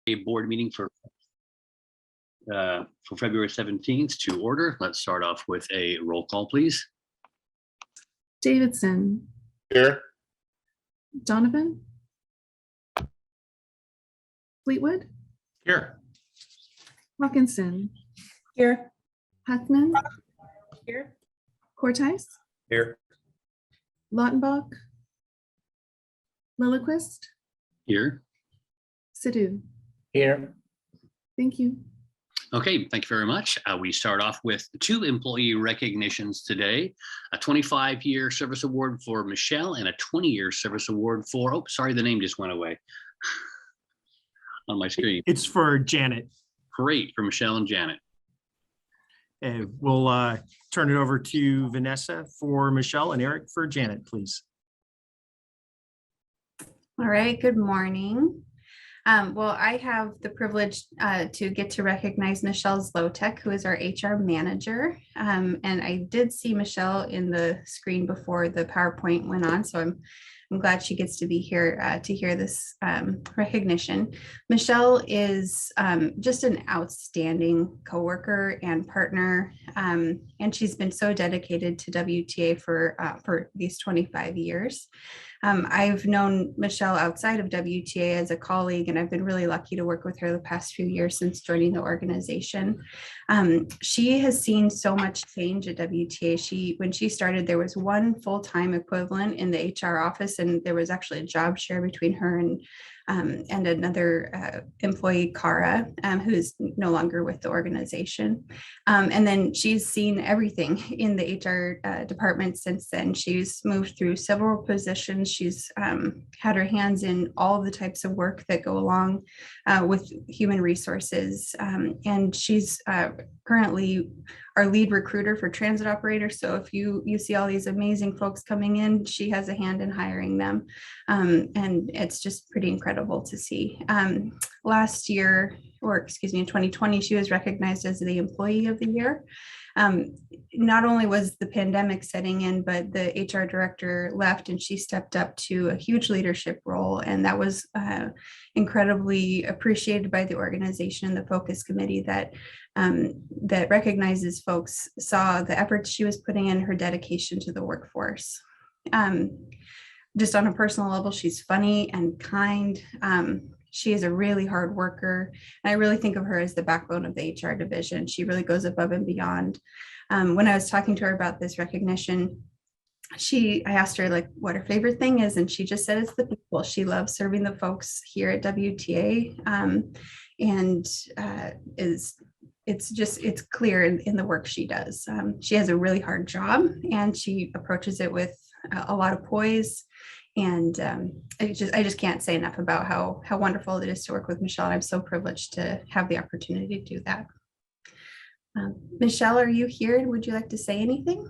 a board meeting for February 17th to order. Let's start off with a roll call, please. Davidson. Here. Donovan. Fleetwood. Here. Hawkinson. Here. Huffman. Here. Cortice. Here. Lautenbach. Lilliquist. Here. Sidhu. Here. Thank you. Okay, thank you very much. We start off with 2 employee recognitions today, a 25-year service award for Michelle and a 20-year service award for, oh, sorry, the name just went away on my screen. It's for Janet. Great, for Michelle and Janet. And we'll turn it over to Vanessa for Michelle and Eric for Janet, please. All right, good morning. Well, I have the privilege to get to recognize Michelle Zlotek, who is our HR manager. And I did see Michelle in the screen before the PowerPoint went on, so I'm glad she gets to be here to hear this recognition. Michelle is just an outstanding coworker and partner, and she's been so dedicated to WTA for these 25 years. I've known Michelle outside of WTA as a colleague, and I've been really lucky to work with her the past few years since joining the organization. She has seen so much change at WTA. When she started, there was one full-time equivalent in the HR office, and there was actually a job share between her and another employee, Cara, who is no longer with the organization. And then she's seen everything in the HR department since then. She's moved through several positions. She's had her hands in all the types of work that go along with human resources. And she's currently our lead recruiter for transit operators. So if you see all these amazing folks coming in, she has a hand in hiring them. And it's just pretty incredible to see. Last year, or excuse me, in 2020, she was recognized as the Employee of the Year. Not only was the pandemic setting in, but the HR director left and she stepped up to a huge leadership role. And that was incredibly appreciated by the organization and the focus committee that recognizes folks, saw the efforts she was putting in, her dedication to the workforce. Just on a personal level, she's funny and kind. She is a really hard worker. And I really think of her as the backbone of the HR division. She really goes above and beyond. When I was talking to her about this recognition, I asked her like what her favorite thing is, and she just said it's the people. She loves serving the folks here at WTA, and it's clear in the work she does. She has a really hard job, and she approaches it with a lot of poise. And I just can't say enough about how wonderful it is to work with Michelle. And I'm so privileged to have the opportunity to do that. Michelle, are you here? Would you like to say anything?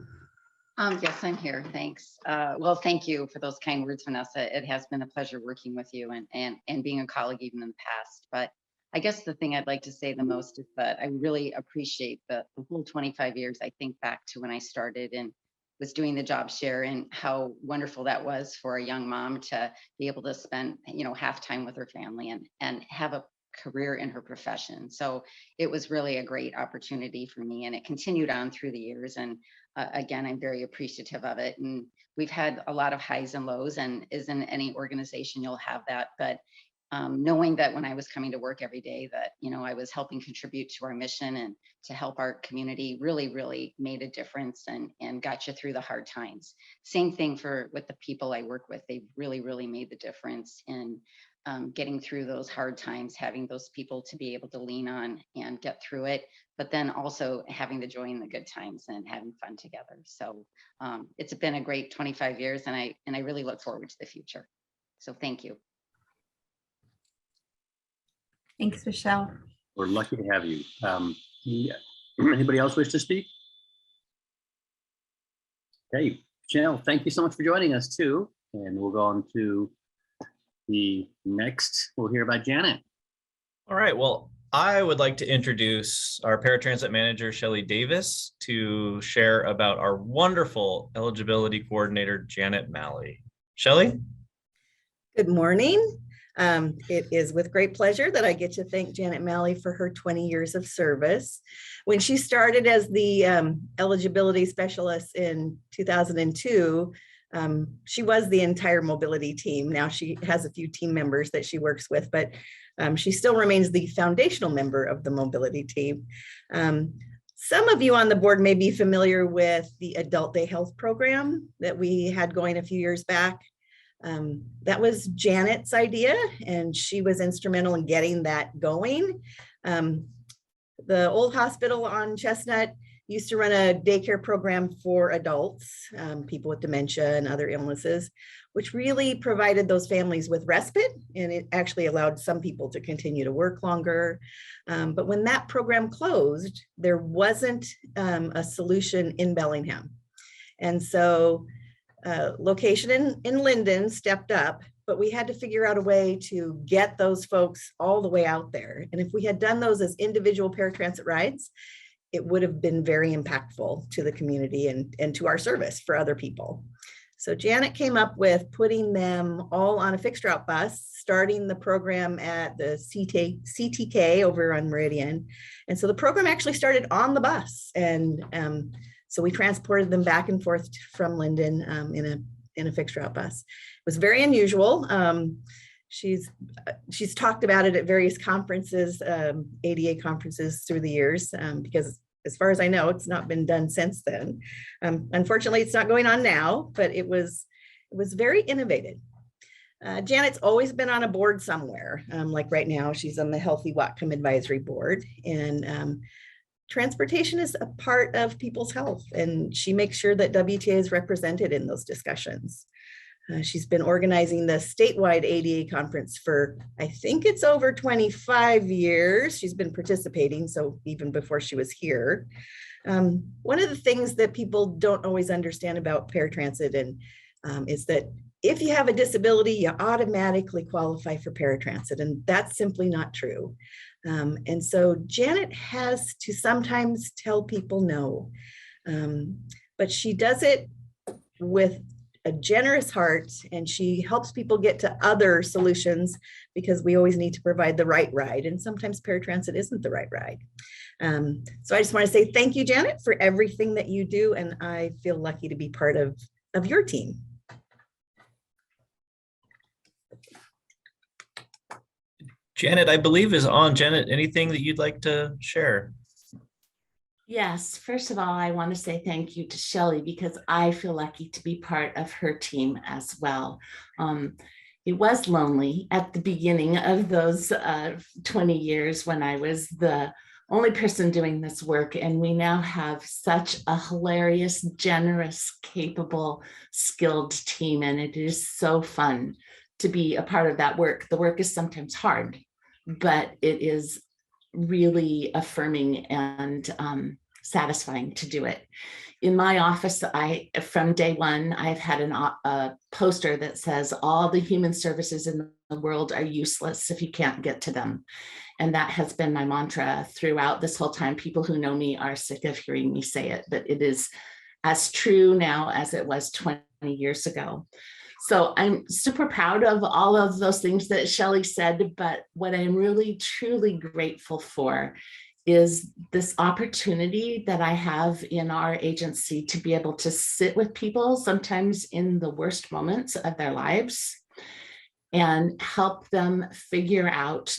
Yes, I'm here. Thanks. Well, thank you for those kind words, Vanessa. It has been a pleasure working with you and being a colleague even in the past. But I guess the thing I'd like to say the most is that I really appreciate the whole 25 years. I think back to when I started and was doing the job share and how wonderful that was for a young mom to be able to spend, half time with her family and have a career in her profession. So it was really a great opportunity for me, and it continued on through the years. And again, I'm very appreciative of it. And we've had a lot of highs and lows, and isn't any organization you'll have that. But knowing that when I was coming to work every day that, I was helping contribute to our mission and to help our community really, really made a difference and got you through the hard times. Same thing with the people I work with. They really, really made the difference in getting through those hard times, having those people to be able to lean on and get through it, but then also having the joy in the good times and having fun together. So it's been a great 25 years, and I really look forward to the future. So thank you. Thanks, Michelle. We're lucky to have you. Anybody else wish to speak? Okay, Michelle, thank you so much for joining us too. And we'll go on to the next. We'll hear about Janet. All right, well, I would like to introduce our paratransit manager, Shelly Davis, to share about our wonderful eligibility coordinator, Janet Malley. Shelly? Good morning. It is with great pleasure that I get to thank Janet Malley for her 20 years of service. When she started as the eligibility specialist in 2002, she was the entire mobility team. Now she has a few team members that she works with, but she still remains the foundational member of the mobility team. Some of you on the board may be familiar with the Adult Day Health Program that we had going a few years back. That was Janet's idea, and she was instrumental in getting that going. The old hospital on Chestnut used to run a daycare program for adults, people with dementia and other illnesses, which really provided those families with respite, and it actually allowed some people to continue to work longer. But when that program closed, there wasn't a solution in Bellingham. And so location in Linden stepped up, but we had to figure out a way to get those folks all the way out there. And if we had done those as individual paratransit rides, it would have been very impactful to the community and to our service for other people. So Janet came up with putting them all on a fixed route bus, starting the program at the CTK over on Meridian. And so the program actually started on the bus. And so we transported them back and forth from Linden in a fixed route bus. It was very unusual. She's talked about it at various conferences, ADA conferences through the years, because as far as I know, it's not been done since then. Unfortunately, it's not going on now, but it was very innovative. Janet's always been on a board somewhere. Like right now, she's on the Healthy Whatcom Advisory Board, and transportation is a part of people's health, and she makes sure that WTA is represented in those discussions. She's been organizing the statewide ADA conference for, I think it's over 25 years. She's been participating, so even before she was here. One of the things that people don't always understand about paratransit is that if you have a disability, you automatically qualify for paratransit, and that's simply not true. And so Janet has to sometimes tell people no, but she does it with a generous heart, and she helps people get to other solutions because we always need to provide the right ride, and sometimes paratransit isn't the right ride. So I just want to say thank you, Janet, for everything that you do, and I feel lucky to be part of your team. Janet, I believe is on. Janet, anything that you'd like to share? Yes, first of all, I want to say thank you to Shelley because I feel lucky to be part of her team as well. It was lonely at the beginning of those 20 years when I was the only person doing this work, and we now have such a hilarious, generous, capable, skilled team, and it is so fun to be a part of that work. The work is sometimes hard, but it is really affirming and satisfying to do it. In my office, from day one, I've had a poster that says all the human services in the world are useless if you can't get to them. And that has been my mantra throughout this whole time. People who know me are sick of hearing me say it, but it is as true now as it was 20 years ago. So I'm super proud of all of those things that Shelley said, but what I'm really, truly grateful for is this opportunity that I have in our agency to be able to sit with people, sometimes in the worst moments of their lives, and help them figure out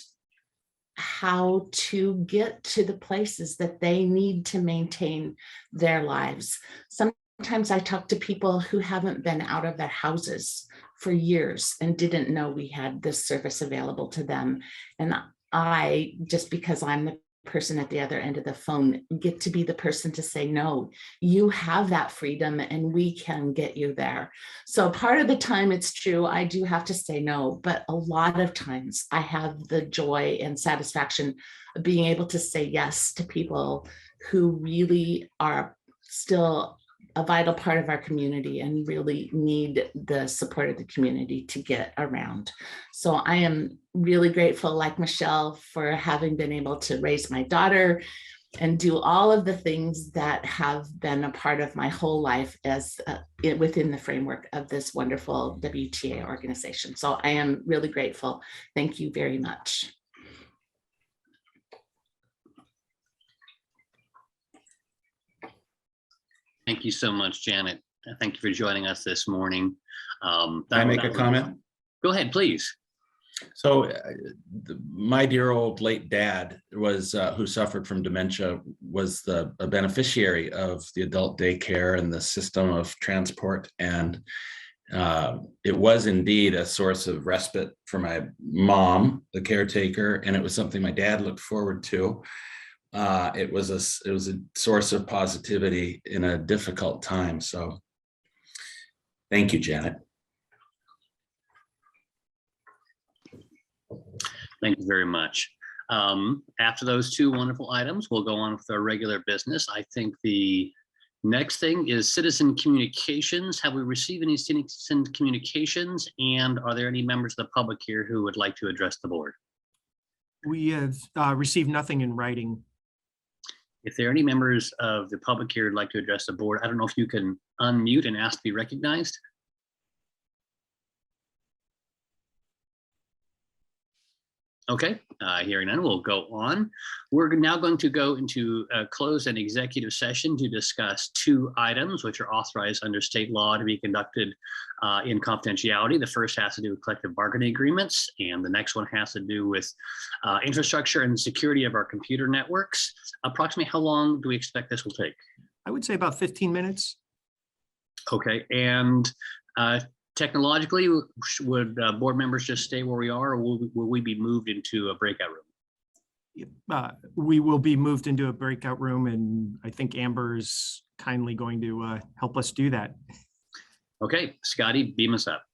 how to get to the places that they need to maintain their lives. Sometimes I talk to people who haven't been out of their houses for years and didn't know we had this service available to them. And I, just because I'm the person at the other end of the phone, get to be the person to say, no, you have that freedom and we can get you there. So part of the time, it's true, I do have to say no, but a lot of times I have the joy and satisfaction of being able to say yes to people who really are still a vital part of our community and really need the support of the community to get around. So I am really grateful, like Michelle, for having been able to raise my daughter and do all of the things that have been a part of my whole life as within the framework of this wonderful WTA organization. So I am really grateful. Thank you very much. Thank you so much, Janet. Thank you for joining us this morning. Can I make a comment? Go ahead, please. So my dear old late dad was who suffered from dementia was a beneficiary of the adult daycare and the system of transport. And it was indeed a source of respite for my mom, the caretaker, and it was something my dad looked forward to. It was a source of positivity in a difficult time. So thank you, Janet. Thank you very much. After those two wonderful items, we'll go on with our regular business. I think the next thing is citizen communications. Have we received any citizen communications? And are there any members of the public here who would like to address the board? We have received nothing in writing. If there are any members of the public here who'd like to address the board, I don't know if you can unmute and ask to be recognized. Okay, hearing none, we'll go on. We're now going to go into a closed and executive session to discuss two items which are authorized under state law to be conducted in confidentiality. The first has to do with collective bargaining agreements, and the next one has to do with infrastructure and security of our computer networks. Approximately how long do we expect this will take? I would say about 15 minutes. Okay, and technologically, would board members just stay where we are, or will we be moved into a breakout room? We will be moved into a breakout room, and I think Amber is kindly going to help us do that. Okay, Scotty, beam us up.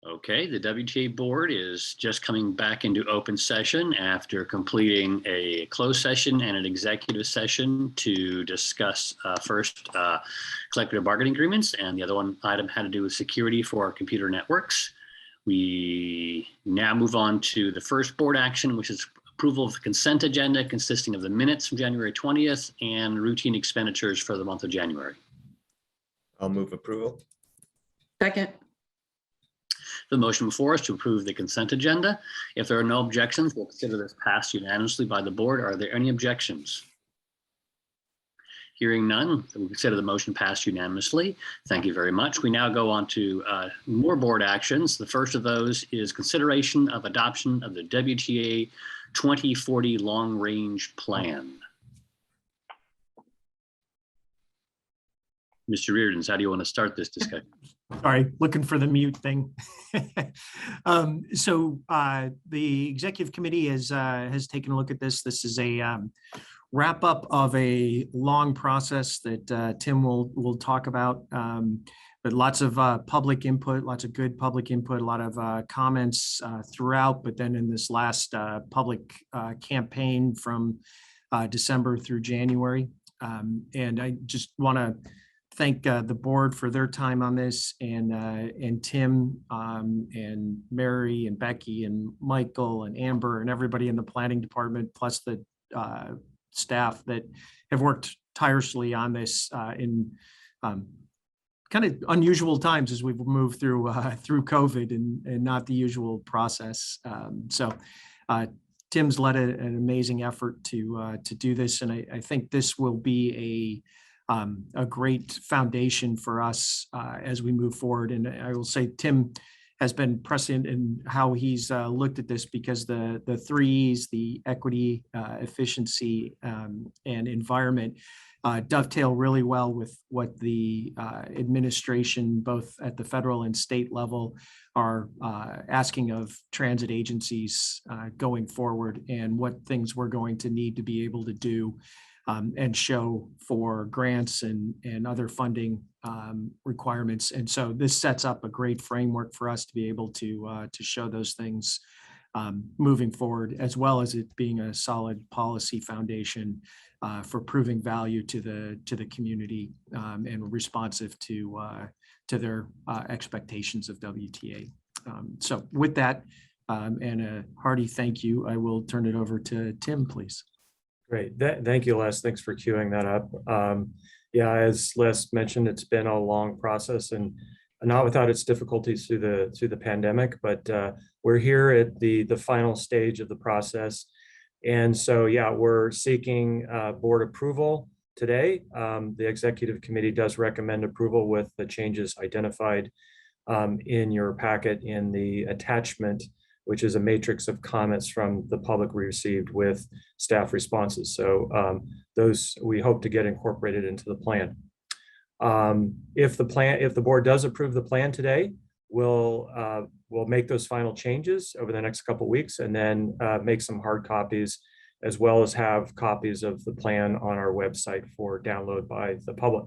Okay, the WTA board is just coming back into open session after completing a closed session and an executive session to discuss first collective bargaining agreements, and the other one item had to do with security for our computer networks. We now move on to the first board action, which is approval of the consent agenda consisting of the minutes from January 20th and routine expenditures for the month of January. I'll move approval. Second. The motion before us to approve the consent agenda. If there are no objections, we'll consider this passed unanimously by the board. Are there any objections? Hearing none, we consider the motion passed unanimously. Thank you very much. We now go on to more board actions. The first of those is consideration of adoption of the WTA 2040 Long Range Plan. Mr. Reardons, how do you want to start this discussion? Sorry, looking for the mute thing. So the executive committee has taken a look at this. This is a wrap up of a long process that Tim will talk about. But lots of public input, lots of good public input, a lot of comments throughout. But then in this last public campaign from December through January, and I just want to thank the board for their time on this, and Tim and Mary and Becky and Michael and Amber and everybody in the planning department, plus the staff that have worked tirelessly on this in kind of unusual times as we've moved through COVID and not the usual process. So Tim's led an amazing effort to do this, and I think this will be a great foundation for us as we move forward. And I will say Tim has been prescient in how he's looked at this, because the three E's, the equity, efficiency, and environment, dovetail really well with what the administration, both at the federal and state level, are asking of transit agencies going forward, and what things we're going to need to be able to do and show for grants and other funding requirements. And so this sets up a great framework for us to be able to show those things moving forward, as well as it being a solid policy foundation for proving value to the community and responsive to their expectations of WTA. So with that, and a hearty thank you, I will turn it over to Tim, please. Great. Thank you, Les. Thanks for queuing that up. Yeah, as Les mentioned, it's been a long process, and not without its difficulties through the pandemic, but we're here at the final stage of the process. And so, yeah, we're seeking board approval today. The executive committee does recommend approval with the changes identified in your packet in the attachment, which is a matrix of comments from the public we received with staff responses. So those we hope to get incorporated into the plan. If the board does approve the plan today, we'll make those final changes over the next couple of weeks, and then make some hard copies, as well as have copies of the plan on our website for download by the public.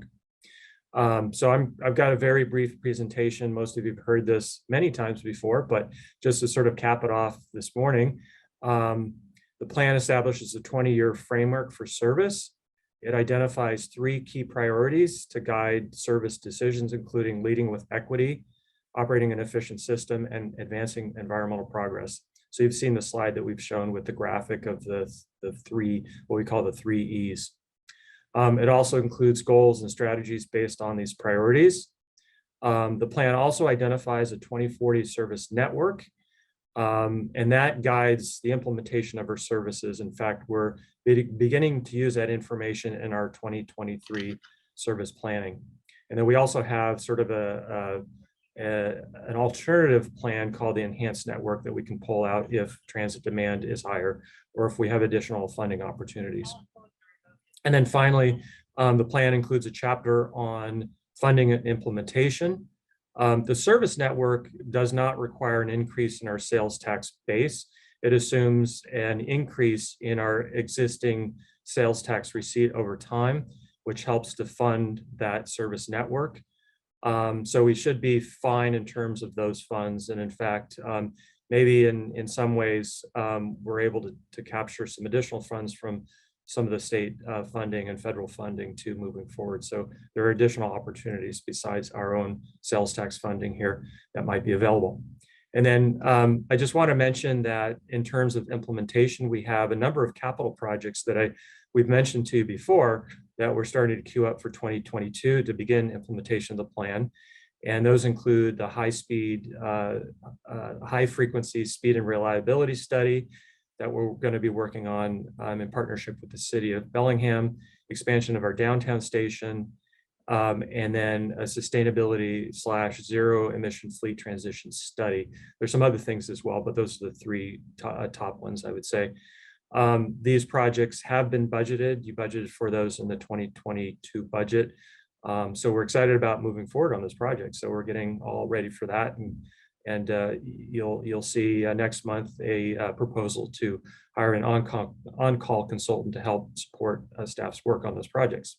So I've got a very brief presentation. Most of you have heard this many times before, but just to sort of cap it off this morning, the plan establishes a 20-year framework for service. It identifies 3 key priorities to guide service decisions, including leading with equity, operating an efficient system, and advancing environmental progress. So you've seen the slide that we've shown with the graphic of the 3, what we call the 3 E's. It also includes goals and strategies based on these priorities. The plan also identifies a 2040 service network, and that guides the implementation of our services. In fact, we're beginning to use that information in our 2023 service planning. And then we also have sort of an alternative plan called the enhanced network that we can pull out if transit demand is higher, or if we have additional funding opportunities. And then finally, the plan includes a chapter on funding and implementation. The service network does not require an increase in our sales tax base. It assumes an increase in our existing sales tax receipt over time, which helps to fund that service network. So we should be fine in terms of those funds. And in fact, maybe in some ways, we're able to capture some additional funds from some of the state funding and federal funding too moving forward. So there are additional opportunities besides our own sales tax funding here that might be available. And then I just want to mention that in terms of implementation, we have a number of capital projects that we've mentioned to you before that we're starting to queue up for 2022 to begin implementation of the plan. And those include the high frequency speed and reliability study that we're going to be working on in partnership with the city of Bellingham, expansion of our downtown station, and then a sustainability / zero emission fleet transition study. There's some other things as well, but those are the three top ones, I would say. These projects have been budgeted. You budgeted for those in the 2022 budget. So we're excited about moving forward on this project. So we're getting all ready for that. And you'll see next month a proposal to hire an on-call consultant to help support staff's work on those projects.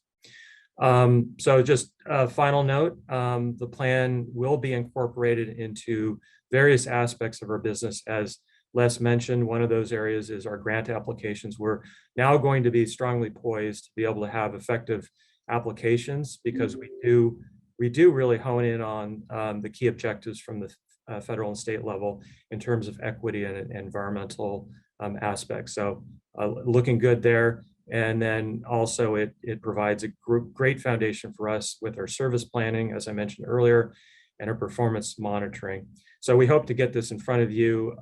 So just a final note, the plan will be incorporated into various aspects of our business. As Les mentioned, one of those areas is our grant applications. We're now going to be strongly poised to be able to have effective applications because we do really hone in on the key objectives from the federal and state level in terms of equity and environmental aspects. So looking good there. And then also it provides a great foundation for us with our service planning, as I mentioned earlier, and our performance monitoring. So we hope to get this in front of you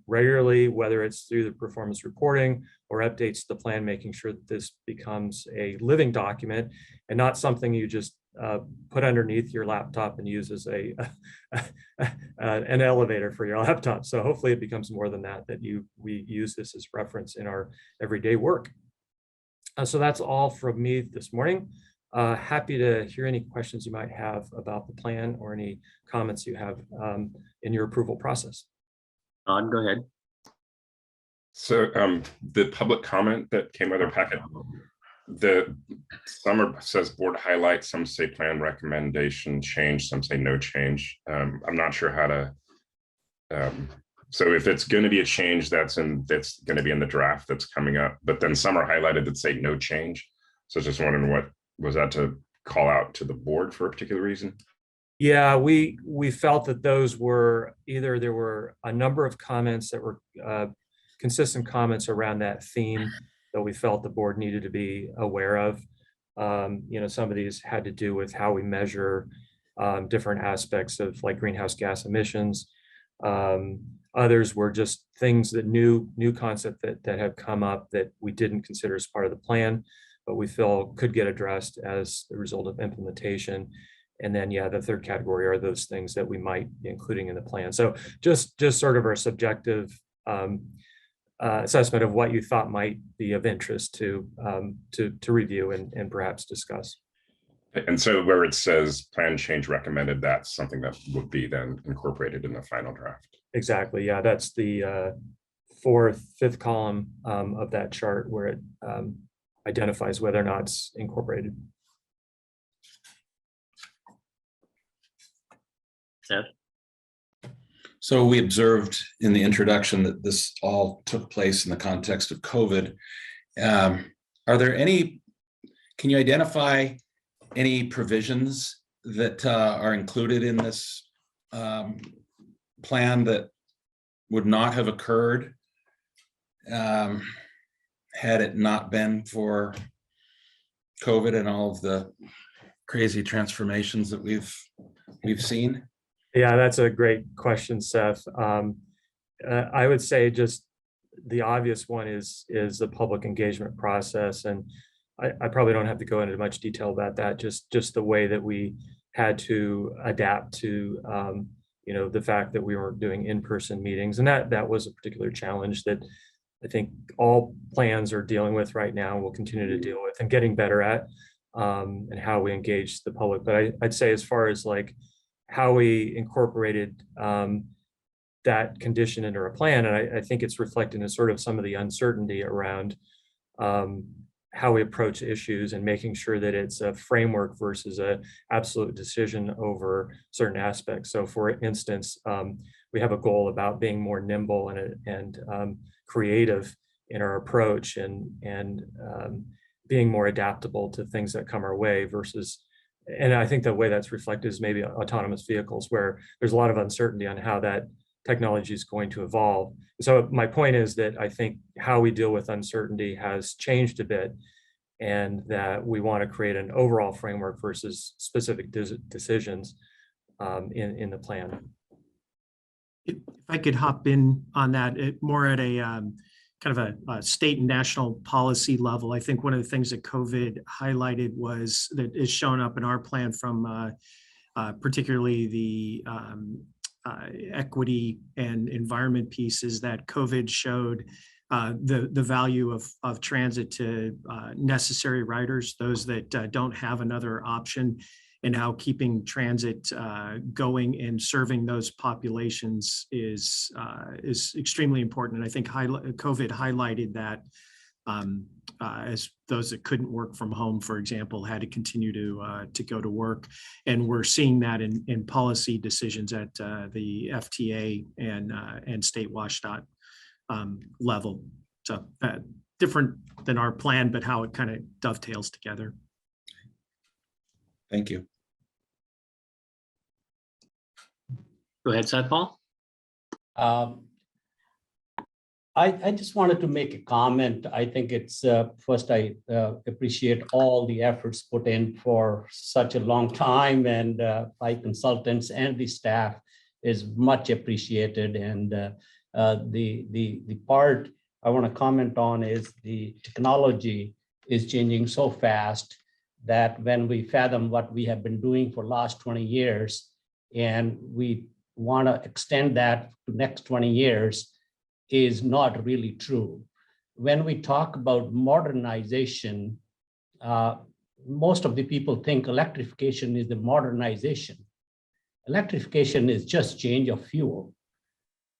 regularly, whether it's through the performance reporting or updates to the plan, making sure that this becomes a living document and not something you just put underneath your laptop and use as an elevator for your laptop. So hopefully it becomes more than that, we use this as reference in our everyday work. So that's all from me this morning. Happy to hear any questions you might have about the plan or any comments you have in your approval process. Todd, go ahead. So the public comment that came with our packet, some says board highlight, some say plan recommendation change, some say no change. I'm not sure how to. So if it's going to be a change, that's going to be in the draft that's coming up. But then some are highlighted that say no change. So just wondering, what was that to call out to the board for a particular reason? Yeah, we felt that those were either there were a number of comments that were consistent comments around that theme that we felt the board needed to be aware of. Some of these had to do with how we measure different aspects of like greenhouse gas emissions. Others were just things that new concept that have come up that we didn't consider as part of the plan, but we feel could get addressed as a result of implementation. And then, yeah, the third category are those things that we might be including in the plan. So just sort of our subjective assessment of what you thought might be of interest to review and perhaps discuss. And so where it says plan change recommended, that's something that would be then incorporated in the final draft. Exactly. Yeah, that's the fifth column of that chart where it identifies whether or not it's incorporated. Seth? So we observed in the introduction that this all took place in the context of COVID. Are there any, can you identify any provisions that are included in this plan that would not have occurred had it not been for COVID and all of the crazy transformations that we've seen? Yeah, that's a great question, Seth. I would say just the obvious one is the public engagement process. And I probably don't have to go into much detail about that, just the way that we had to adapt to the fact that we weren't doing in-person meetings. And that was a particular challenge that I think all plans are dealing with right now and will continue to deal with and getting better at, and how we engage the public. But I'd say as far as like how we incorporated that condition into our plan, and I think it's reflected in sort of some of the uncertainty around how we approach issues and making sure that it's a framework versus a absolute decision over certain aspects. So for instance, we have a goal about being more nimble and creative in our approach and being more adaptable to things that come our way versus, and I think the way that's reflected is maybe autonomous vehicles, where there's a lot of uncertainty on how that technology is going to evolve. So my point is that I think how we deal with uncertainty has changed a bit, and that we want to create an overall framework versus specific decisions in the plan. If I could hop in on that, more at a kind of a state and national policy level, I think one of the things that COVID highlighted was that is shown up in our plan from particularly the equity and environment piece is that COVID showed the value of transit to necessary riders, those that don't have another option, and how keeping transit going and serving those populations is extremely important. And I think COVID highlighted that as those that couldn't work from home, for example, had to continue to go to work. And we're seeing that in policy decisions at the FTA and state WashDOT level. So different than our plan, but how it kind of dovetails together. Thank you. Go ahead, Satpal. I just wanted to make a comment. I think it's first, I appreciate all the efforts put in for such a long time, and by consultants and the staff is much appreciated. And the part I want to comment on is the technology is changing so fast that when we fathom what we have been doing for last 20 years, and we want to extend that to next 20 years, is not really true. When we talk about modernization, most of the people think electrification is the modernization. Electrification is just change of fuel.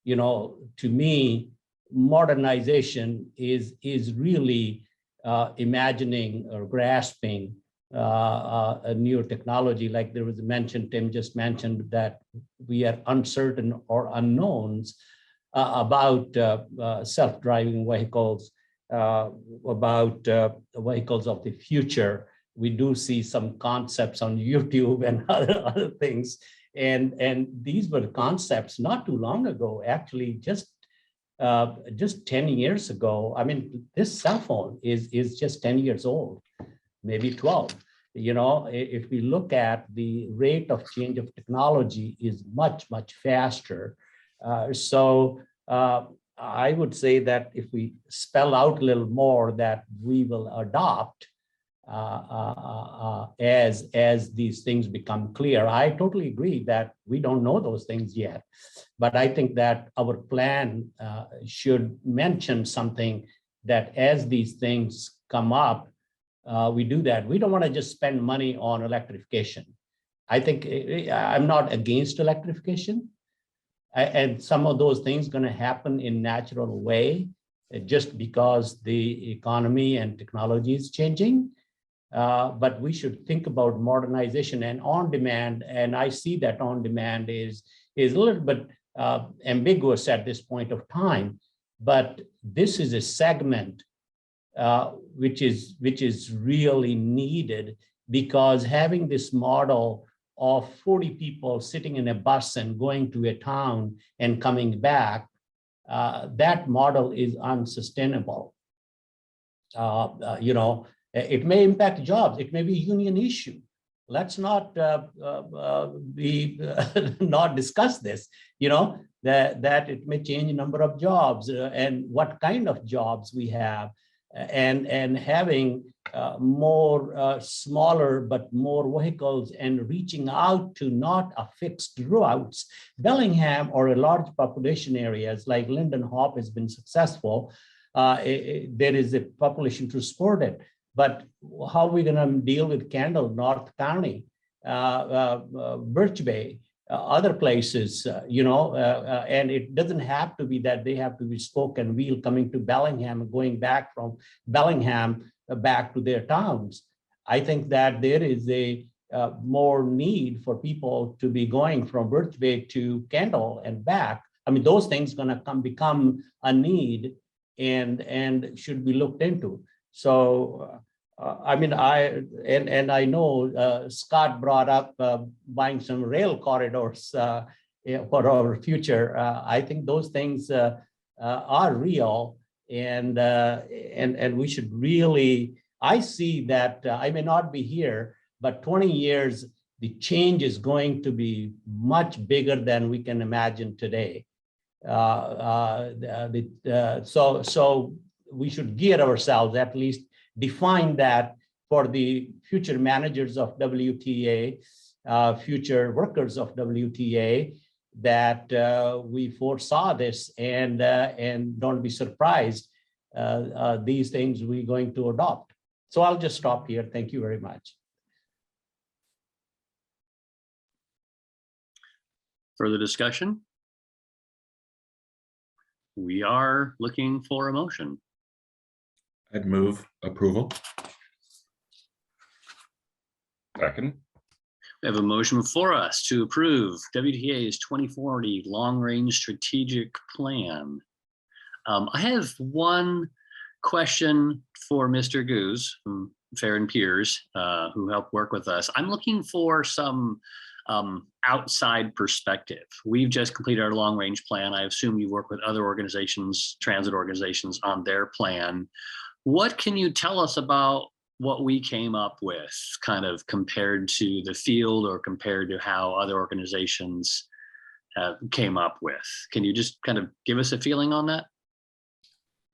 You know, to me, modernization is really imagining or grasping a new technology. Like there was a mention, Tim just mentioned that we are uncertain or unknowns about self-driving vehicles, about vehicles of the future. We do see some concepts on YouTube and other things. And these were concepts not too long ago, actually just 10 years ago. I mean, this cell phone is just 10 years old, maybe 12. You know, if we look at the rate of change of technology is much faster. So I would say that if we spell out a little more that we will adopt as these things become clear. I totally agree that we don't know those things yet, but I think that our plan should mention something that as these things come up, we do that. We don't want to just spend money on electrification. I think I'm not against electrification. And some of those things going to happen in natural way just because the economy and technology is changing. But we should think about modernization and on demand. And I see that on demand is a little bit ambiguous at this point of time. But this is a segment which is really needed, because having this model of 40 people sitting in a bus and going to a town and coming back, that model is unsustainable. You know, it may impact jobs. It may be a union issue. Let's not not discuss this. You know, that it may change the number of jobs and what kind of jobs we have, and having more smaller but more vehicles and reaching out to not a fixed routes. Bellingham or a large population areas like Linden Hop has been successful. There is a population to support it. But how are we going to deal with Kendall, North County, Birch Bay, other places, you know, and it doesn't have to be that they have to be spoke and wheel coming to Bellingham and going back from Bellingham back to their towns. I think that there is a more need for people to be going from Birthway to Kendall and back. I mean, those things gonna become a need and should be looked into. So, I mean, I know Scott brought up buying some rail corridors for our future. I think those things are real, and we should really. I see that I may not be here, but 20 years, the change is going to be much bigger than we can imagine today. So we should gear ourselves, at least define that for the future managers of WTA, future workers of WTA, that we foresaw this and don't be surprised these things we're going to adopt. So I'll just stop here. Thank you very much. Further discussion? We are looking for a motion. I'd move approval. Second. We have a motion before us to approve WTA's 2040 long-range strategic plan. I have one question for Mr. Goose from Fair and Peers, who helped work with us. I'm looking for some outside perspective. We've just completed our long-range plan. I assume you work with other organizations, transit organizations, on their plan. What can you tell us about what we came up with, kind of compared to the field or compared to how other organizations came up with? Can you just kind of give us a feeling on that?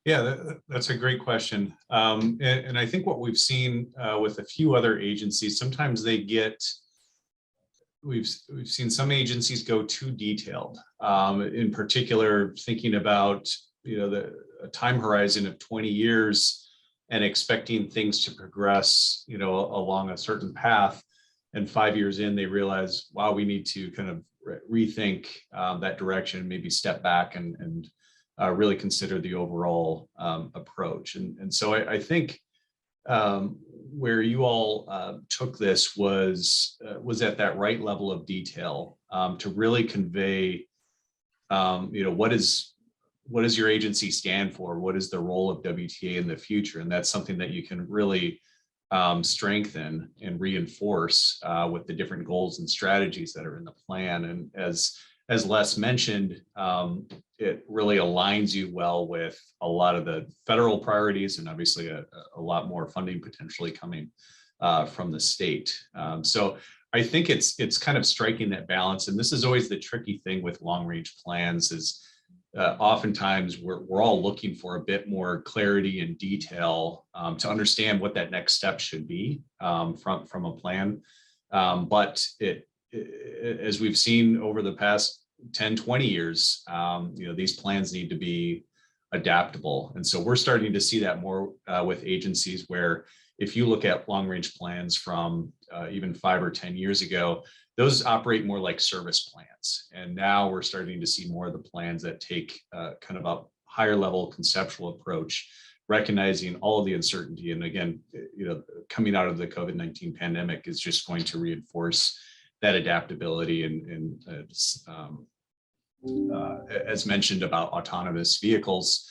Yeah, that's a great question. And I think what we've seen with a few other agencies, sometimes they get, we've seen some agencies go too detailed. In particular, thinking about, you know, a time horizon of 20 years and expecting things to progress, you know, along a certain path. And 5 years in, they realize, wow, we need to kind of rethink that direction, maybe step back and really consider the overall approach. And so I think where you all took this was at that right level of detail to really convey, you know, what does your agency stand for? What is the role of WTA in the future? And that's something that you can really strengthen and reinforce with the different goals and strategies that are in the plan. And as Les mentioned, it really aligns you well with a lot of the federal priorities and obviously a lot more funding potentially coming from the state. So I think it's kind of striking that balance. And this is always the tricky thing with long range plans is oftentimes we're all looking for a bit more clarity and detail to understand what that next step should be from a plan. But as we've seen over the past 10, 20 years, you know, these plans need to be adaptable. And so we're starting to see that more with agencies where if you look at long range plans from even 5 or 10 years ago, those operate more like service plans. And now we're starting to see more of the plans that take kind of a higher level conceptual approach, recognizing all of the uncertainty. And again, you know, coming out of the COVID-19 pandemic is just going to reinforce that adaptability and as mentioned about autonomous vehicles,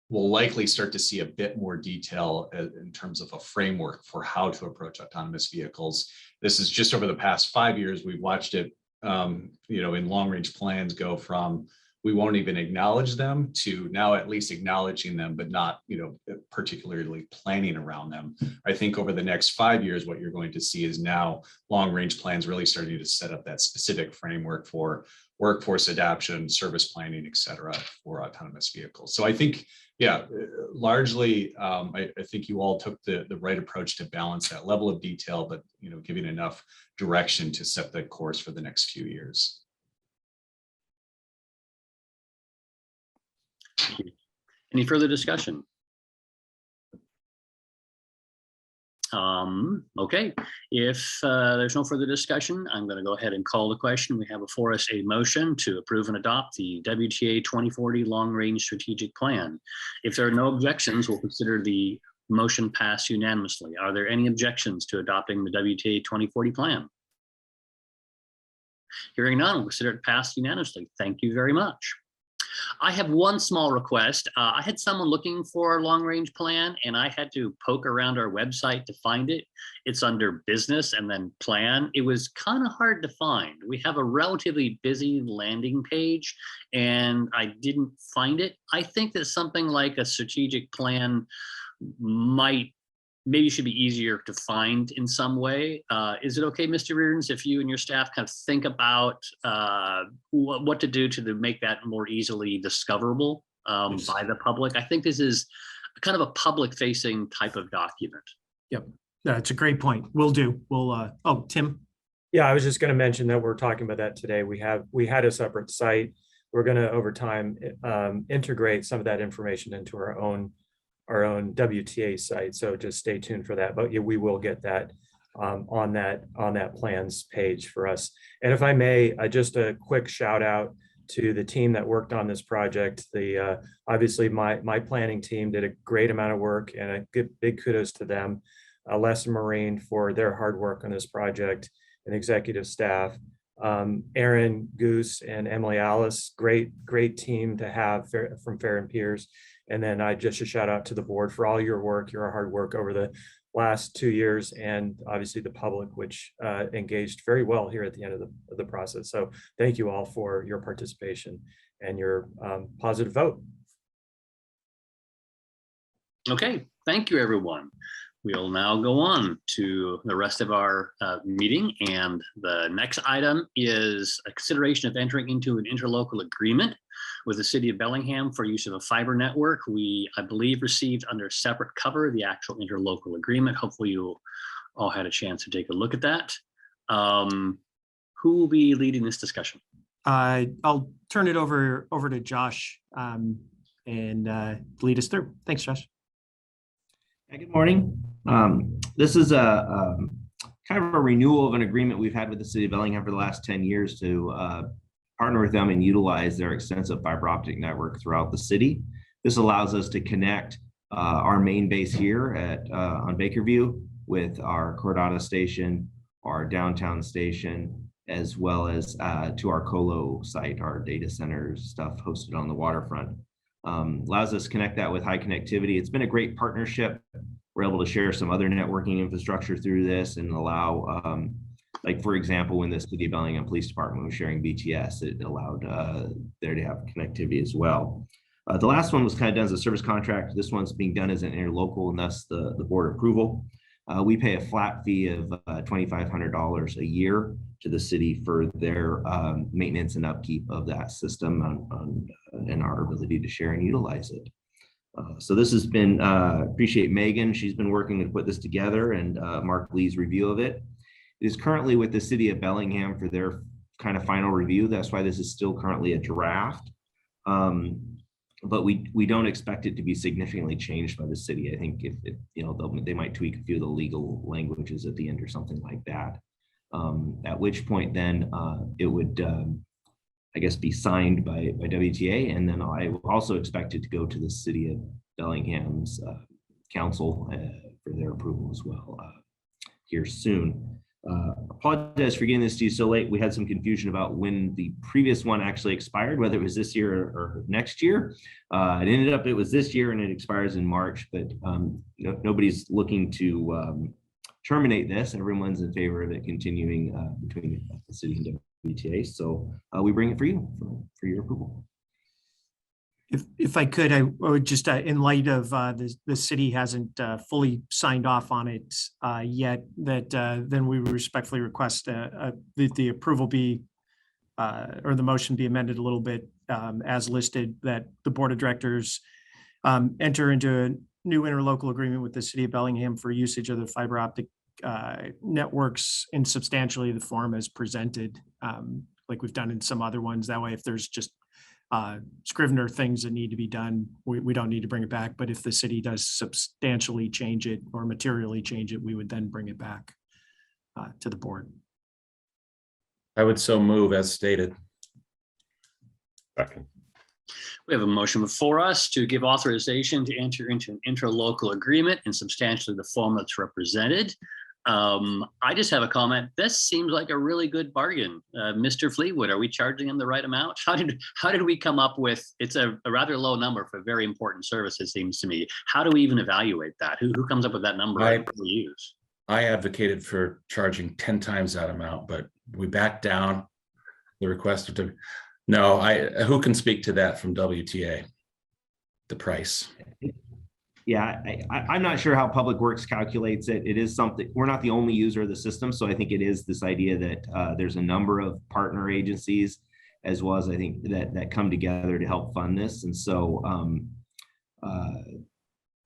we'll likely start to see a bit more detail in terms of a framework for how to approach autonomous vehicles. This is just over the past 5 years, we've watched it, you know, in long range plans go from we won't even acknowledge them to now at least acknowledging them, but not, you know, particularly planning around them. I think over the next 5 years, what you're going to see is now long range plans really starting to set up that specific framework for workforce adaptation, service planning, et cetera, for autonomous vehicles. So I think, yeah, largely, I think you all took the right approach to balance that level of detail, but, you know, giving enough direction to set the course for the next few years. Any further discussion? Okay, if there's no further discussion, I'm going to go ahead and call the question. We have before us a motion to approve and adopt the WTA 2040 Long Range Strategic Plan. If there are no objections, we'll consider the Motion passed unanimously. Are there any objections to adopting the WTA 2040 plan? Hearing none, we'll consider it passed unanimously. Thank you very much. I have one small request. I had someone looking for a long-range plan, and I had to poke around our website to find it. It's under business and then plan. It was kind of hard to find. We have a relatively busy landing page, and I didn't find it. I think that something like a strategic plan maybe should be easier to find in some way. Is it okay, Mr. Reardons, if you and your staff kind of think about what to do to make that more easily discoverable by the public? I think this is kind of a public facing type of document. Yep, that's a great point. We'll do. We'll, oh, Tim. Yeah, I was just going to mention that we're talking about that today. We had a separate site. We're going to over time integrate some of that information into our own WTA site. So just stay tuned for that. But yeah, we will get that on that plans page for us. And if I may, just a quick shout out to the team that worked on this project. Obviously my planning team did a great amount of work, and a big kudos to them. Les and Maureen for their hard work on this project, and executive staff. Aaron, Goose, and Emily Alice, great team to have from Fair and Peers. And then just a shout out to the board for all your work, your hard work over the last 2 years, and obviously the public, which engaged very well here at the end of the process. So thank you all for your participation and your positive vote. Okay, thank you, everyone. We'll now go on to the rest of our meeting, and the next item is a consideration of entering into an interlocal agreement with the City of Bellingham for use of a fiber network. We, I believe, received under separate cover the actual interlocal agreement. Hopefully you all had a chance to take a look at that. Who will be leading this discussion? I'll turn it over to Josh and lead us through. Thanks, Josh. Good morning. This is a kind of a renewal of an agreement we've had with the City of Bellingham for the last 10 years to partner with them and utilize their extensive fiber optic network throughout the city. This allows us to connect our main base here on Bakerview with our Cordata station, our downtown station, as well as to our colo site, our data centers stuff hosted on the waterfront. Allows us to connect that with high connectivity. It's been a great partnership. We're able to share some other networking infrastructure through this and allow, like for example, when the City of Bellingham Police Department was sharing BTS, it allowed there to have connectivity as well. The last one was kind of done as a service contract. This one's being done as an interlocal, and thus the board approval. We pay a flat fee of $2,500 a year to the city for their maintenance and upkeep of that system and our ability to share and utilize it. So this has been, appreciate Megan. She's been working to put this together, and Mark Lee's review of it. It is currently with the City of Bellingham for their kind of final review. That's why this is still currently a draft. But we don't expect it to be significantly changed by the city. I think if they might tweak a few of the legal languages at the end or something like that. At which point then it would, I guess, be signed by WTA, and then I also expect it to go to the City of Bellingham's council for their approval as well here soon. Apologize for getting this to you so late. We had some confusion about when the previous one actually expired, whether it was this year or next year. It ended up it was this year, and it expires in March, but nobody's looking to terminate this. Everyone's in favor of it continuing between the city and WTA. So we bring it for you for your approval. If I could, I would just, in light of the city hasn't fully signed off on it yet, that then we respectfully request that the approval be, or the motion be amended a little bit as listed, that the board of directors enter into a new interlocal agreement with the City of Bellingham for usage of the fiber optic networks in substantially the form as presented, like we've done in some other ones. That way, if there's just Scrivener things that need to be done, we don't need to bring it back. But if the city does substantially change it or materially change it, we would then bring it back to the board. I would so move as stated. Second. We have a motion before us to give authorization to enter into an interlocal agreement in substantially the form that's represented. I just have a comment. This seems like a really good bargain. Mr. Fleetwood, are we charging him the right amount? How did we come up with, it's a rather low number for a very important service, it seems to me. How do we even evaluate that? Who comes up with that number we use? I advocated for charging 10 times that amount, but we backed down the request to. No, who can speak to that from WTA? The price. Yeah, I'm not sure how Public Works calculates it. It is something, we're not the only user of the system. So I think it is this idea that there's a number of partner agencies, as well as I think that come together to help fund this. And so,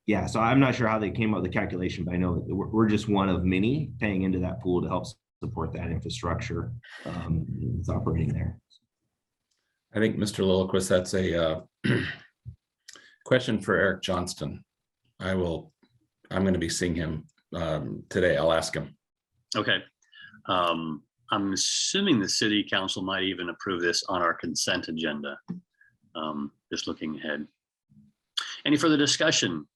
yeah, so I'm not sure how they came up with the calculation, but I know that we're just one of many paying into that pool to help support that infrastructure that's operating there. I think, Mr. Lilliquist, that's a question for Eric Johnston. I'm going to be seeing him today. I'll ask him. Okay. I'm assuming the city council might even approve this on our consent agenda. Just looking ahead. Any further discussion?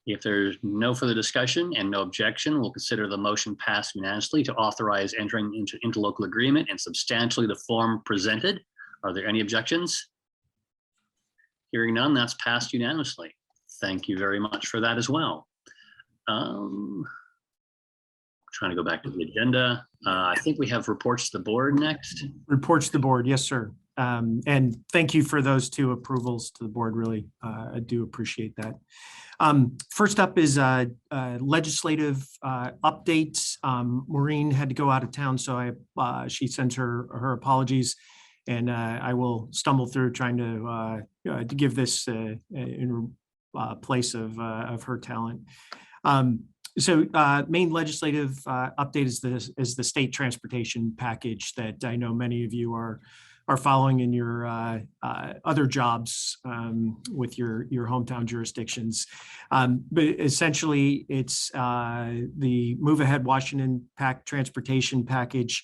If there's no further discussion and no objection, we'll consider the motion passed unanimously to authorize entering into interlocal agreement in substantially the form presented. Are there any objections? Hearing none, that's passed unanimously. Thank you very much for that as well. Trying to go back to the agenda. I think we have reports to the board next. Reports to the board, yes, sir. And thank you for those two approvals to the board. Really, I do appreciate that. First up is legislative updates. Maureen had to go out of town, so she sends her apologies. And I will stumble through trying to give this in place of her talent. So main legislative update is the state transportation package that I know many of you are following in your other jobs with your hometown jurisdictions. But essentially, it's the Move Ahead Washington transportation package.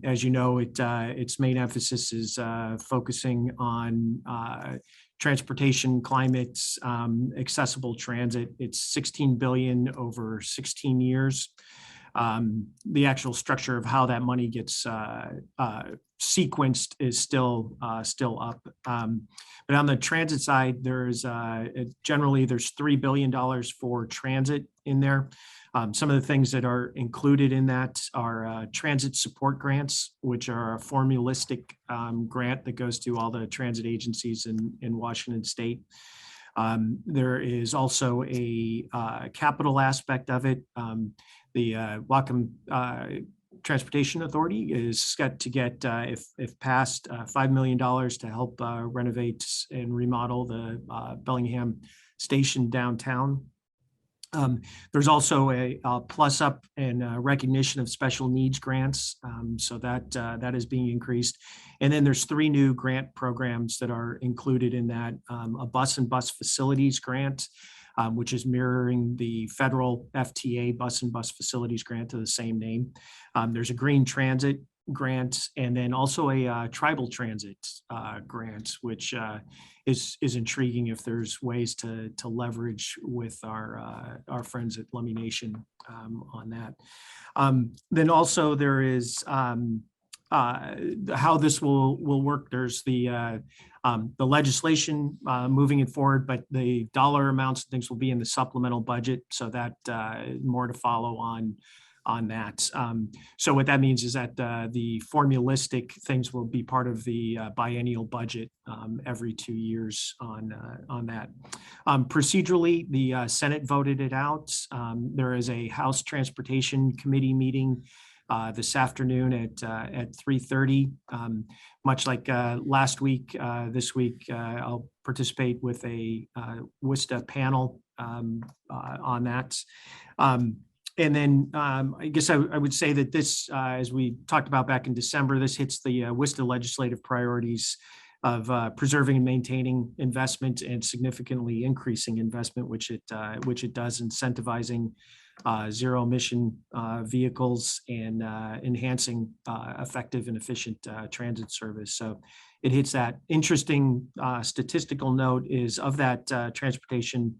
As you know, its main emphasis is focusing on transportation, climate, accessible transit. It's $16 billion over 16 years. The actual structure of how that money gets sequenced is still up. But on the transit side, there's generally $3 billion for transit in there. Some of the things that are included in that are transit support grants, which are a formulistic grant that goes to all the transit agencies in Washington State. There is also a capital aspect of it. The Whatcom Transportation Authority is set to get, if passed, $5 million to help renovate and remodel the Bellingham Station downtown. There's also a plus up and recognition of special needs grants, so that is being increased. And then there's 3 new grant programs that are included in that: a bus and bus facilities grant, which is mirroring the federal FTA bus and bus facilities grant to the same name. There's a green transit grant, and then also a tribal transit grant, which is intriguing if there's ways to leverage with our friends at Lummi Nation on that. Then also there is how this will work. There's the legislation moving it forward, but the dollar amounts and things will be in the supplemental budget, so that more to follow on that. So what that means is that the formulistic things will be part of the biennial budget every 2 years on that. Procedurally, the Senate voted it out. There is a House Transportation Committee meeting this afternoon at 3:30. Much like last week, this week I'll participate with a WISTA panel on that. And then I guess I would say that this, as we talked about back in December, this hits the WISTA legislative priorities of preserving and maintaining investment and significantly increasing investment, which it does, incentivizing zero emission vehicles and enhancing effective and efficient transit service. So it hits that. Interesting statistical note is of that transportation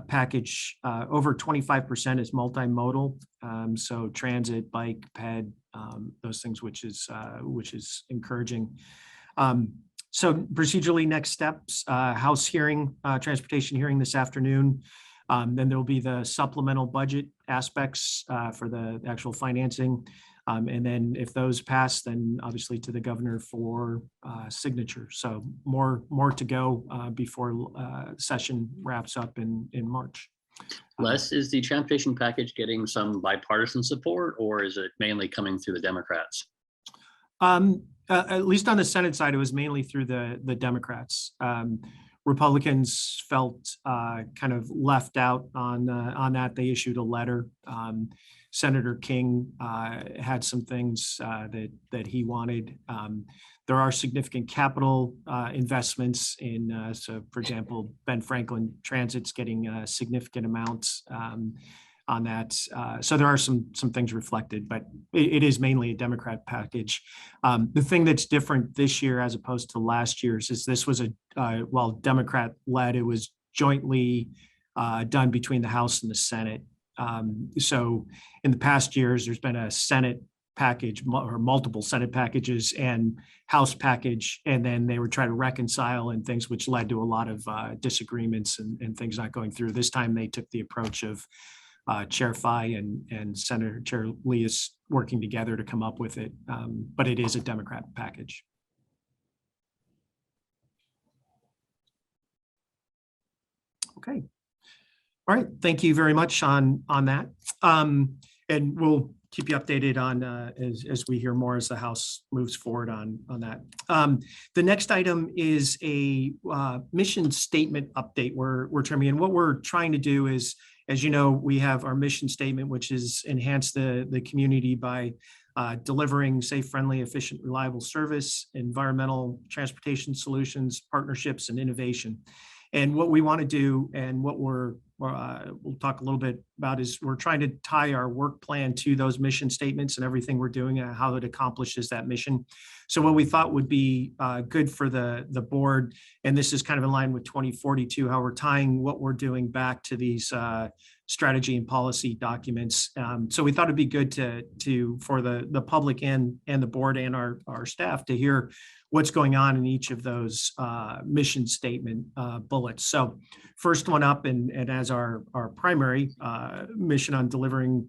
package, over 25% is multimodal. So transit, bike, ped, those things, which is encouraging. So procedurally, next steps, House hearing, transportation hearing this afternoon. Then there'll be the supplemental budget aspects for the actual financing. And then if those pass, then obviously to the governor for signature. So more to go before session wraps up in March. Les, is the transportation package getting some bipartisan support, or is it mainly coming through the Democrats? At least on the Senate side, it was mainly through the Democrats. Republicans felt kind of left out on that. They issued a letter. Senator King had some things that he wanted. There are significant capital investments in, so for example, Ben Franklin Transit's getting significant amounts on that. So there are some things reflected, but it is mainly a Democrat package. The thing that's different this year as opposed to last year's is this was while Democrat led, it was jointly done between the House and the Senate. So in the past years, there's been a Senate package or multiple Senate packages and House package, and then they were trying to reconcile and things, which led to a lot of disagreements and things not going through. This time they took the approach of Chair Fye and Senator Chair Leas working together to come up with it, but it is a Democrat package. Okay. All right. Thank you very much on that. And we'll keep you updated on as we hear more as the House moves forward on that. The next item is a mission statement update. We're terming, and what we're trying to do is, as you know, we have our mission statement, which is enhance the community by delivering safe, friendly, efficient, reliable service, environmental transportation solutions, partnerships, and innovation. And what we want to do, and what we'll talk a little bit about, is we're trying to tie our work plan to those mission statements and everything we're doing and how it accomplishes that mission. So what we thought would be good for the board, and this is kind of in line with 2042, how we're tying what we're doing back to these strategy and policy documents. So we thought it'd be good for the public and the board and our staff to hear what's going on in each of those mission statement bullets. So first one up, and as our primary mission on delivering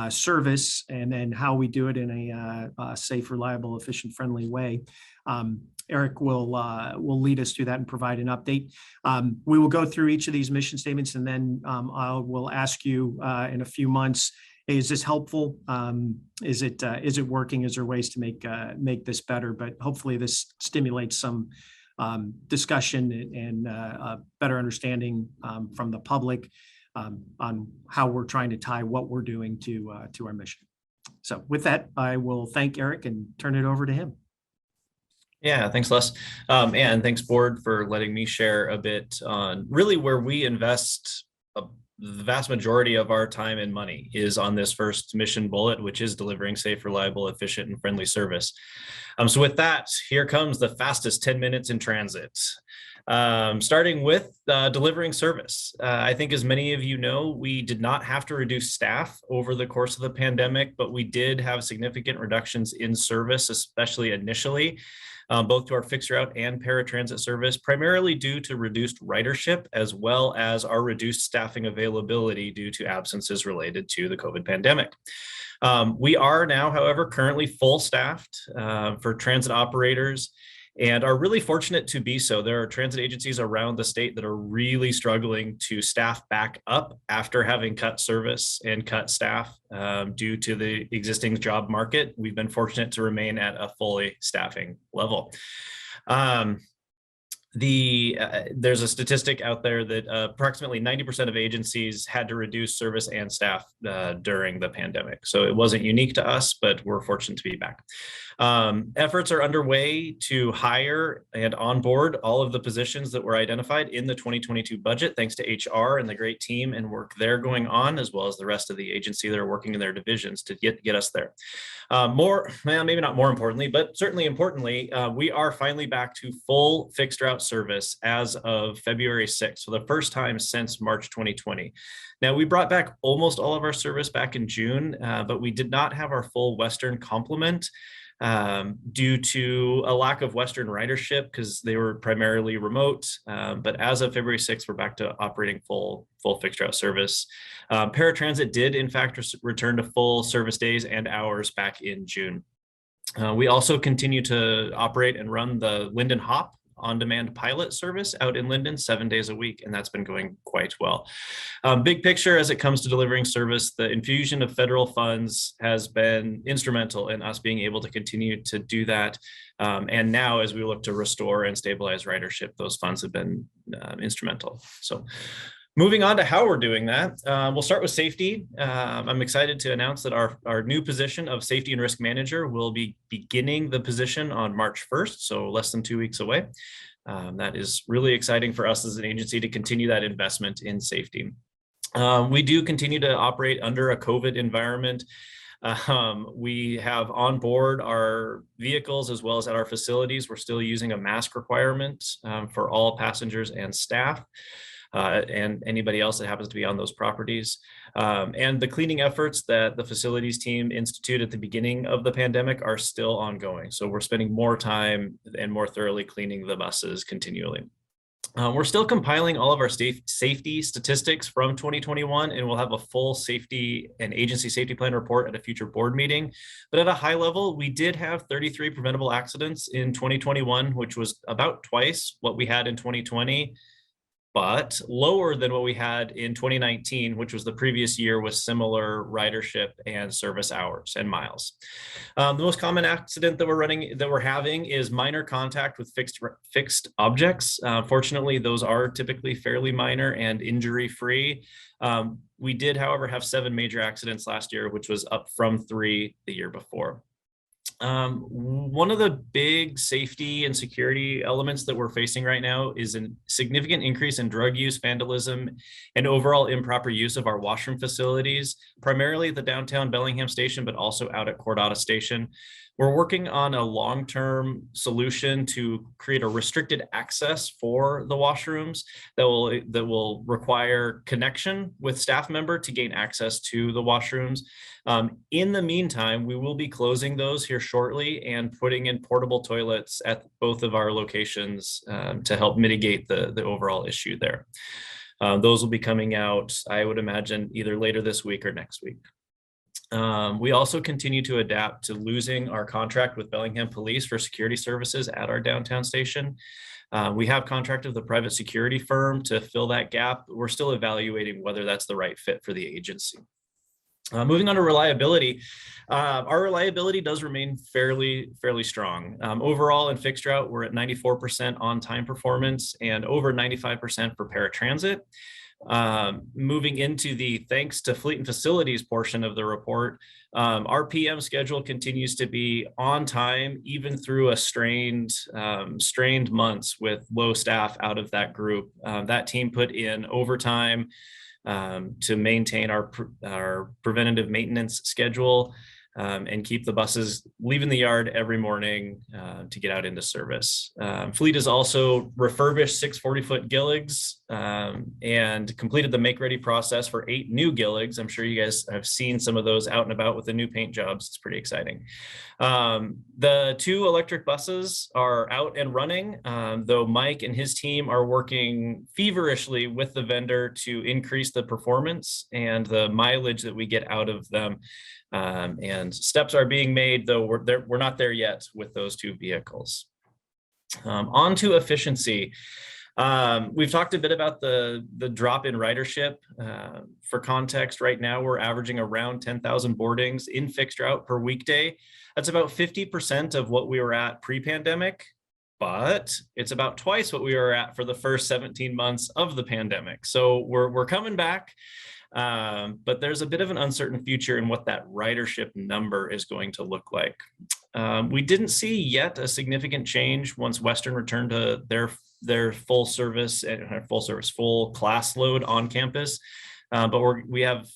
service, and then how we do it in a safe, reliable, efficient, friendly way. Eric will lead us through that and provide an update. We will go through each of these mission statements, and then I will ask you in a few months, hey, is this helpful? Is it working? Is there ways to make this better? But hopefully this stimulates some discussion and a better understanding from the public on how we're trying to tie what we're doing to our mission. So with that, I will thank Eric and turn it over to him. Yeah, thanks, Les. And thanks, board, for letting me share a bit on really where we invest. The vast majority of our time and money is on this first mission bullet, which is delivering safe, reliable, efficient, and friendly service. So with that, here comes the fastest 10 minutes in transit. Starting with delivering service. I think, as many of you know, we did not have to reduce staff over the course of the pandemic, but we did have significant reductions in service, especially initially, both to our fixed route and paratransit service, primarily due to reduced ridership, as well as our reduced staffing availability due to absences related to the COVID pandemic. We are now, however, currently full staffed for transit operators, and are really fortunate to be so. There are transit agencies around the state that are really struggling to staff back up after having cut service and cut staff due to the existing job market. We've been fortunate to remain at a fully staffing level. there's a statistic out there that approximately 90% of agencies had to reduce service and staff during the pandemic. So it wasn't unique to us, but we're fortunate to be back. Efforts are underway to hire and onboard all of the positions that were identified in the 2022 budget, thanks to HR and the great team and work they're going on, as well as the rest of the agency that are working in their divisions to get us there. Maybe not more importantly, but certainly importantly, we are finally back to full fixed route service as of February 6th, for the first time since March 2020. Now, we brought back almost all of our service back in June, but we did not have our full Western complement due to a lack of Western ridership because they were primarily remote. But as of February 6th, we're back to operating full fixed route service. Paratransit did, in fact, return to full service days and hours back in June. We also continue to operate and run the Linden Hop on-demand pilot service out in Linden 7 days a week, and that's been going quite well. Big picture, as it comes to delivering service, the infusion of federal funds has been instrumental in us being able to continue to do that. And now, as we look to restore and stabilize ridership, those funds have been instrumental. So, moving on to how we're doing that, we'll start with safety. I'm excited to announce that our new position of safety and risk manager will be beginning the position on March 1st, so less than 2 weeks away. That is really exciting for us as an agency to continue that investment in safety. We do continue to operate under a COVID environment. We have on board our vehicles as well as at our facilities. We're still using a mask requirement for all passengers and staff. And anybody else that happens to be on those properties. And the cleaning efforts that the facilities team instituted at the beginning of the pandemic are still ongoing. So we're spending more time and more thoroughly cleaning the buses continually. We're still compiling all of our safety statistics from 2021, and we'll have a full safety and agency safety plan report at a future board meeting. But at a high level, we did have 33 preventable accidents in 2021, which was about twice what we had in 2020. But lower than what we had in 2019, which was the previous year with similar ridership and service hours and miles. The most common accident that we're having is minor contact with fixed objects. Fortunately, those are typically fairly minor and injury-free. We did, however, have 7 major accidents last year, which was up from 3 the year before. One of the big safety and security elements that we're facing right now is a significant increase in drug use, vandalism, and overall improper use of our washroom facilities, primarily at the downtown Bellingham station, but also out at Cordata Station. We're working on a long-term solution to create a restricted access for the washrooms that will require connection with staff member to gain access to the washrooms. In the meantime, we will be closing those here shortly and putting in portable toilets at both of our locations to help mitigate the overall issue there. Those will be coming out, I would imagine, either later this week or next week. We also continue to adapt to losing our contract with Bellingham Police for security services at our downtown station. We have contracted with a private security firm to fill that gap. We're still evaluating whether that's the right fit for the agency. Moving on to reliability, our reliability does remain fairly strong. Overall in fixed route, we're at 94% on-time performance and over 95% for paratransit. Moving into the thanks to fleet and facilities portion of the report, our PM schedule continues to be on time, even through a strained months with low staff out of that group. That team put in overtime to maintain our preventative maintenance schedule and keep the buses leaving the yard every morning to get out into service. Fleet has also refurbished 6 40-foot Gilligs and completed the make-ready process for 8 new Gilligs. I'm sure you guys have seen some of those out and about with the new paint jobs. It's pretty exciting. The 2 electric buses are out and running, though Mike and his team are working feverishly with the vendor to increase the performance and the mileage that we get out of them. And steps are being made, though we're not there yet with those 2 vehicles. On to efficiency. We've talked a bit about the drop in ridership. For context, right now we're averaging around 10,000 boardings in fixed route per weekday. That's about 50% of what we were at pre-pandemic. but it's about twice what we were at for the first 17 months of the pandemic. So we're coming back, but there's a bit of an uncertain future in what that ridership number is going to look like. We didn't see yet a significant change once Western returned to their full class load on campus, but we have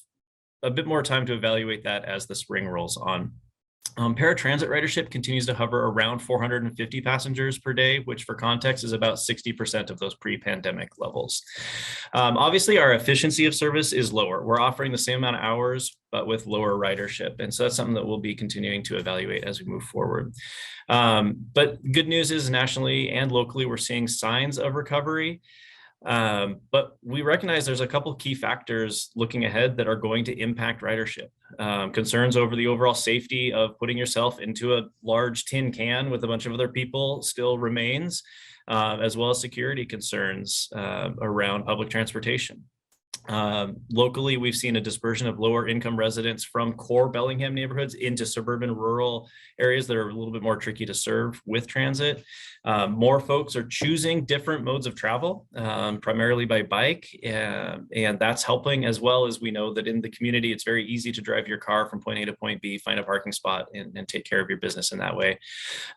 a bit more time to evaluate that as the spring rolls on. Paratransit ridership continues to hover around 450 passengers per day, which for context is about 60% of those pre-pandemic levels. Obviously, our efficiency of service is lower. We're offering the same amount of hours, but with lower ridership. And so that's something that we'll be continuing to evaluate as we move forward. But good news is nationally and locally, we're seeing signs of recovery. But we recognize there's a couple key factors looking ahead that are going to impact ridership. Concerns over the overall safety of putting yourself into a large tin can with a bunch of other people still remains, as well as security concerns around public transportation. Locally, we've seen a dispersion of lower income residents from core Bellingham neighborhoods into suburban rural areas that are a little bit more tricky to serve with transit. More folks are choosing different modes of travel, primarily by bike, and that's helping, as well as we know that in the community, it's very easy to drive your car from point A to point B, find a parking spot, and take care of your business in that way,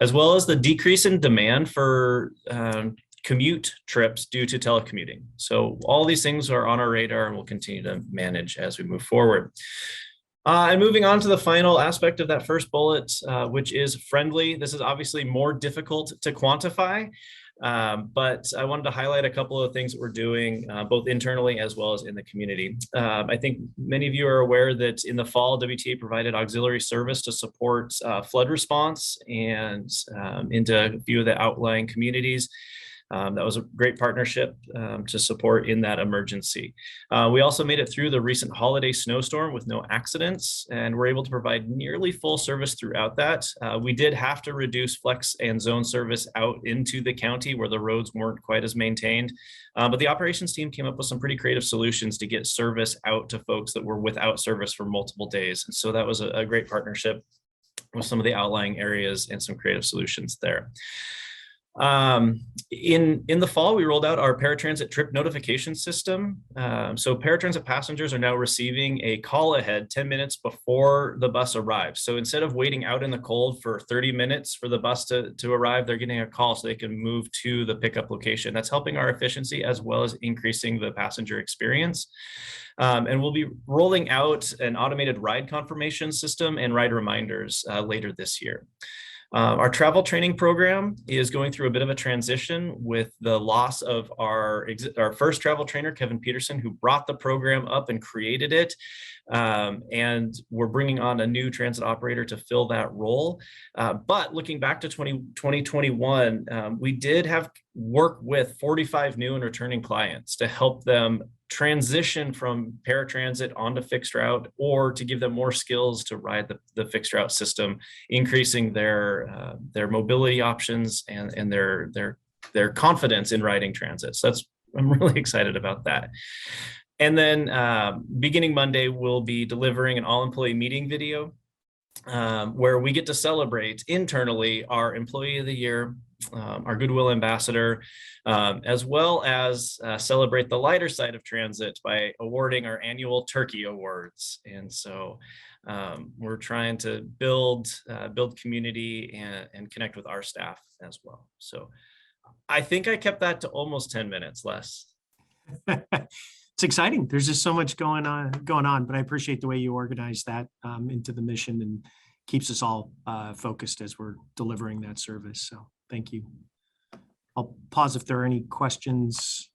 as well as the decrease in demand for commute trips due to telecommuting. So all these things are on our radar and we'll continue to manage as we move forward. And moving on to the final aspect of that first bullet, which is friendly. This is obviously more difficult to quantify, but I wanted to highlight a couple of things that we're doing both internally as well as in the community. I think many of you are aware that in the fall, WTA provided auxiliary service to support flood response and into a few of the outlying communities. That was a great partnership to support in that emergency. We also made it through the recent holiday snowstorm with no accidents, and we're able to provide nearly full service throughout that. We did have to reduce flex and zone service out into the county where the roads weren't quite as maintained, but the operations team came up with some pretty creative solutions to get service out to folks that were without service for multiple days. And so that was a great partnership with some of the outlying areas and some creative solutions there. In the fall, we rolled out our paratransit trip notification system. So paratransit passengers are now receiving a call ahead 10 minutes before the bus arrives. So instead of waiting out in the cold for 30 minutes for the bus to arrive, they're getting a call so they can move to the pickup location. That's helping our efficiency as well as increasing the passenger experience. And we'll be rolling out an automated ride confirmation system and ride reminders later this year. Our travel training program is going through a bit of a transition with the loss of our first travel trainer, Kevin Peterson, who brought the program up and created it. And we're bringing on a new transit operator to fill that role. But looking back to 2021, we did have work with 45 new and returning clients to help them transition from paratransit onto fixed route, or to give them more skills to ride the fixed route system, increasing their mobility options and their confidence in riding transit. So I'm really excited about that. And then beginning Monday, we'll be delivering an all-employee meeting video where we get to celebrate internally our Employee of the Year, our Goodwill Ambassador, as well as celebrate the lighter side of transit by awarding our annual Turkey Awards. And so we're trying to build community and connect with our staff as well. So I think I kept that to almost 10 minutes less. It's exciting. There's just so much going on, but I appreciate the way you organize that into the mission and keeps us all focused as we're delivering that service. So thank you. I'll pause if there are any questions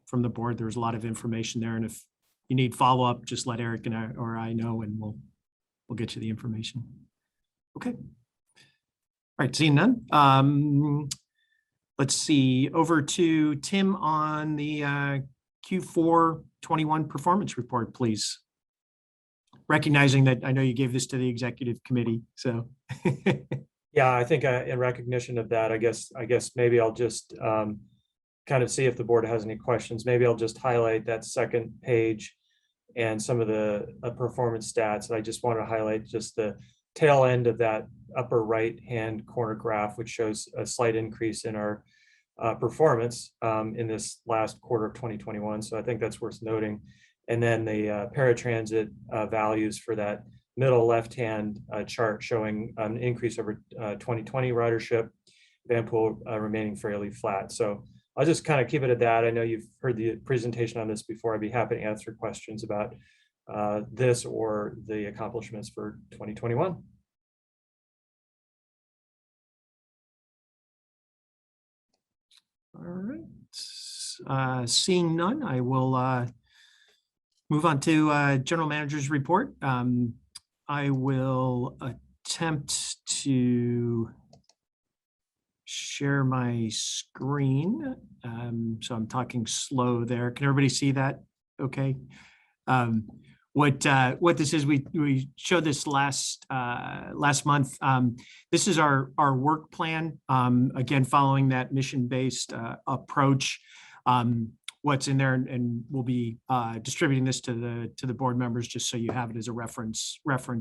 from the board. There's a lot of information there, and if you need follow-up, just let Eric and I know, and we'll get you the information. Okay. All right, seeing none. Let's see, over to Tim on the Q4 21 performance report, please. Recognizing that I know you gave this to the executive committee, so. Yeah, I think in recognition of that, I guess maybe I'll just kind of see if the board has any questions. Maybe I'll just highlight that second page and some of the performance stats. And I just want to highlight just the tail end of that upper right-hand corner graph, which shows a slight increase in our performance in this last quarter of 2021. So I think that's worth noting. And then the paratransit values for that middle left-hand chart showing an increase over 2020 ridership, Vanpool remaining fairly flat. So I'll just kind of keep it at that. I know you've heard the presentation on this before. I'd be happy to answer questions about this or the accomplishments for 2021. All right. Seeing none, I will move on to General Manager's report. I will attempt to share my screen. So I'm talking slow there. Can everybody see that? Okay. What this is, we showed this last month. This is our work plan. Again, following that mission-based approach. What's in there, and we'll be distributing this to the board members just so you have it as a reference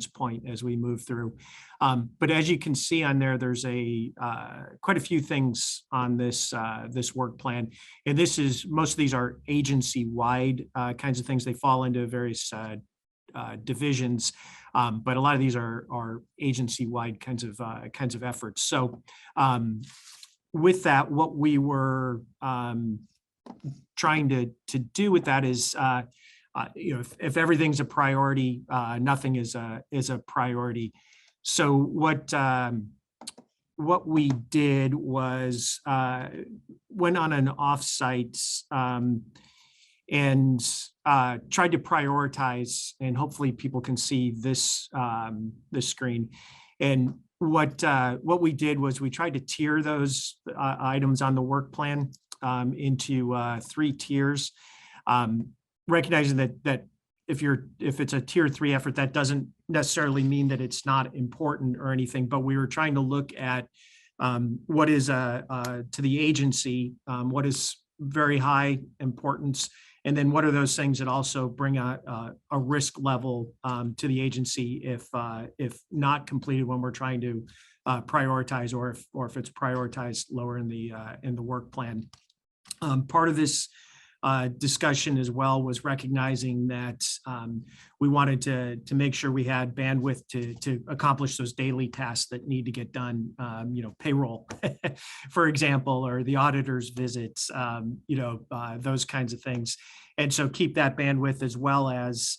point as we move through. But as you can see on there, there's quite a few things on this work plan, and most of these are agency-wide kinds of things. They fall into various divisions, but a lot of these are agency-wide kinds of efforts. So with that, what we were trying to do with that is, if everything's a priority, nothing is a priority. So what we did was went on an offsite and tried to prioritize, and hopefully people can see this screen. And what we did was we tried to tier those items on the work plan into 3 tiers, recognizing that if it's a tier 3 effort, that doesn't necessarily mean that it's not important or anything, but we were trying to look at what is to the agency, what is very high importance, and then what are those things that also bring a risk level to the agency if not completed when we're trying to prioritize, or if it's prioritized lower in the work plan. Part of this discussion as well was recognizing that we wanted to make sure we had bandwidth to accomplish those daily tasks that need to get done, payroll, for example, or the auditor's visits, those kinds of things. And so keep that bandwidth, as well as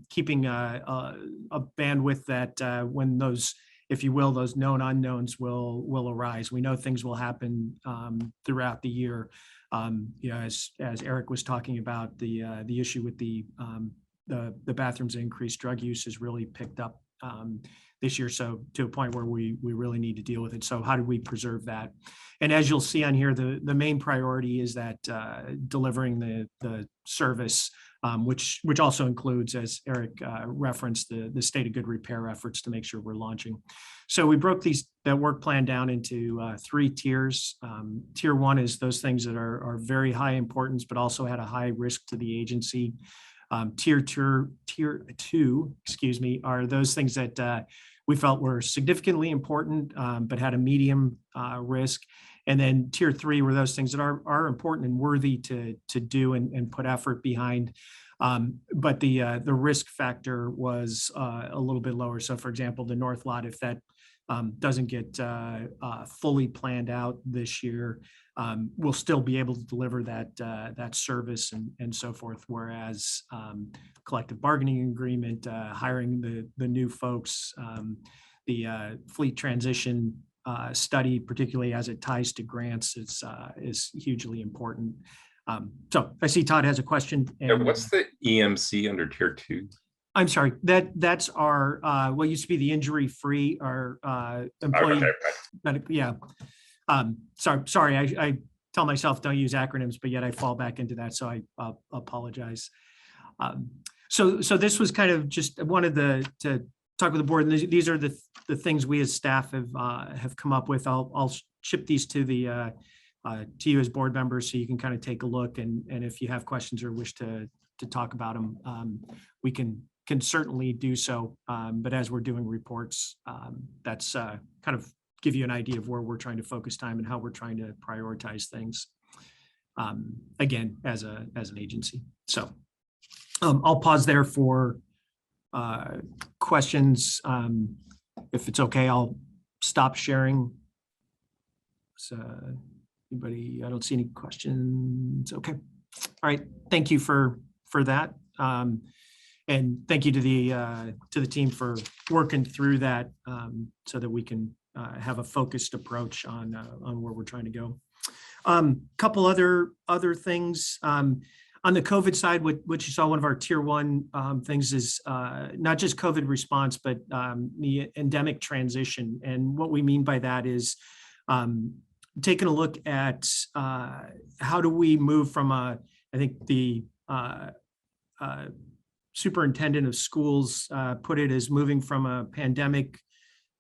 keeping a bandwidth that when those, if you will, those known unknowns will arise. We know things will happen throughout the year. As Eric was talking about, the issue with the bathrooms, increased drug use has really picked up this year, so to a point where we really need to deal with it. So how do we preserve that? And as you'll see on here, the main priority is that delivering the service, which also includes, as Eric referenced, the state of good repair efforts to make sure we're launching. So we broke that work plan down into 3 tiers. Tier 1 is those things that are very high importance, but also had a high risk to the agency. Tier 2, are those things that we felt were significantly important, but had a medium risk. And then tier 3 were those things that are important and worthy to do and put effort behind. But the risk factor was a little bit lower. So for example, the North Lot, if that doesn't get fully planned out this year, we'll still be able to deliver that service and so forth. Whereas collective bargaining agreement, hiring the new folks, the fleet transition study, particularly as it ties to grants, is hugely important. So I see Todd has a question. And what's the EMC under tier 2? I'm sorry, that's our what used to be the injury-free, our employee medical. Yeah. Sorry. I tell myself don't use acronyms, but yet I fall back into that. So I apologize. So this was kind of just wanted to talk with the board. And these are the things we as staff have come up with. I'll ship these to to you as board members so you can kind of take a look. And if you have questions or wish to talk about them, we can can certainly do so. But as we're doing reports, that's kind of give you an idea of where we're trying to focus time and how we're trying to prioritize things. Again, as an agency. So I'll pause there for questions. If it's okay, I'll stop sharing. So anybody, I don't see any questions. Okay. All right. Thank you for that. And thank you to the team for working through that so that we can have a focused approach on where we're trying to go. Couple other things on the COVID side, what you saw, one of our tier 1 things is not just COVID response, but the endemic transition. And what we mean by that is taking a look at how do we move from I think the superintendent of schools put it as moving from a pandemic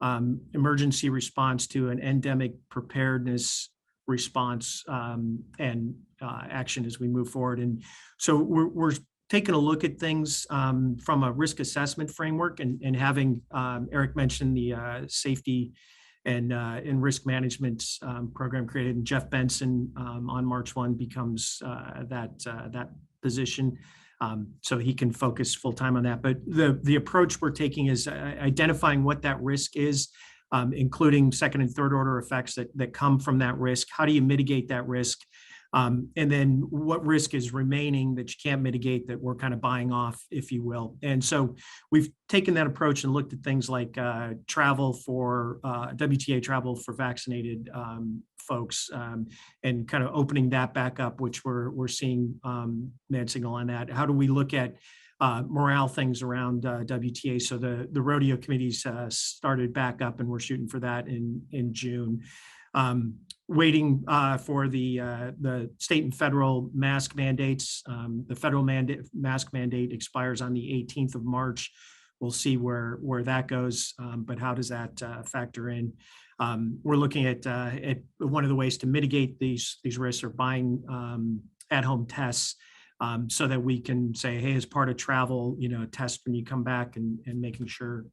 emergency response to an endemic preparedness response and action as we move forward. And so we're taking a look at things from a risk assessment framework and having Eric mentioned the safety and risk management program created, and Jeff Benson on March 1 becomes that position. So he can focus full time on that. But the approach we're taking is identifying what that risk is, including second and third order effects that come from that risk. How do you mitigate that risk? And then what risk is remaining that you can't mitigate that we're kind of buying off, if you will. And so we've taken that approach and looked at things like travel for WTA travel for vaccinated folks and kind of opening that back up, which we're seeing mad signal on that. How do we look at morale things around WTA? So the rodeo committees started back up and we're shooting for that in June. Waiting for the state and federal mask mandates. The federal mask mandate expires on the 18th of March. We'll see where that goes, but how does that factor in? We're looking at one of the ways to mitigate these risks are buying at-home tests so that we can say, hey, as part of travel, test when you come back and making sure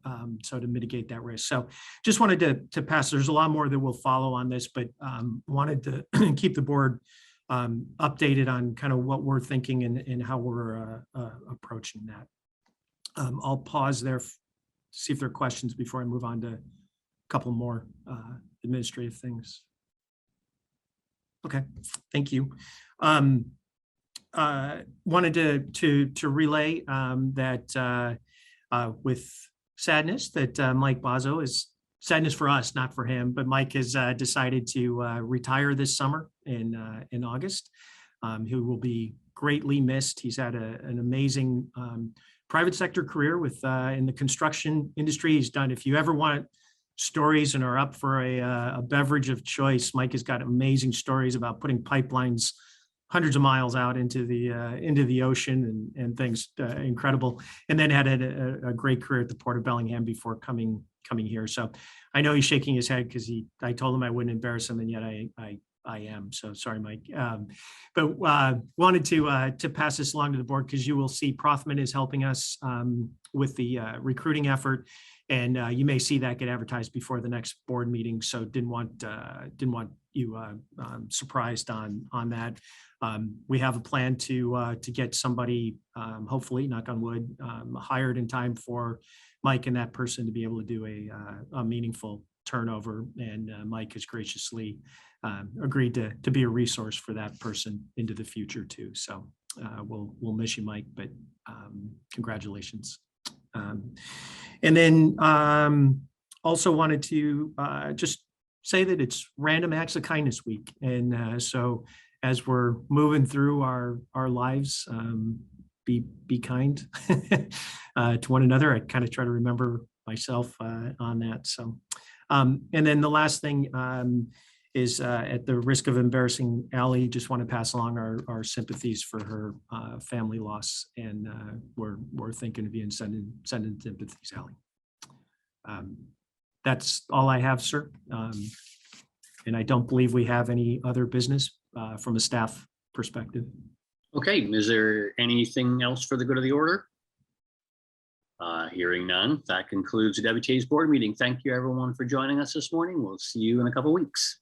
so to mitigate that risk. So just wanted to pass. There's a lot more that will follow on this, but wanted to keep the board updated on kind of what we're thinking and how we're approaching that. I'll pause there, see if there are questions before I move on to a couple more administrative things. Okay, thank you. Wanted to relay that with sadness that Mike Bozzo is sadness for us, not for him, but Mike has decided to retire this summer in August. He will be greatly missed. He's had an amazing private sector career with in the construction industry. He's done, if you ever want stories and are up for a beverage of choice, Mike has got amazing stories about putting pipelines hundreds of miles out into the ocean and things incredible. And then had a great career at the Port of Bellingham before coming here. So I know he's shaking his head because I told him I wouldn't embarrass him, and yet I am. So sorry, Mike. But wanted to pass this along to the board because you will see Prothman is helping us with the recruiting effort. And you may see that get advertised before the next board meeting. So didn't want you surprised on that. We have a plan to get somebody, hopefully, knock on wood, hired in time for Mike and that person to be able to do a meaningful turnover. And Mike has graciously agreed to be a resource for that person into the future too. So we'll miss you, Mike, but congratulations. And then also wanted to just say that it's Random Acts of Kindness Week. And so as we're moving through our lives, be kind to one another. I kind of try to remember myself on that. So, and then the last thing is at the risk of embarrassing Allie, just want to pass along our sympathies for her family loss. And we're thinking of you and sending sympathies, Allie. That's all I have, sir. And I don't believe we have any other business from a staff perspective. Okay, is there anything else for the good of the order? Hearing none, that concludes the WTA's board meeting. Thank you everyone for joining us this morning. We'll see you in a couple weeks.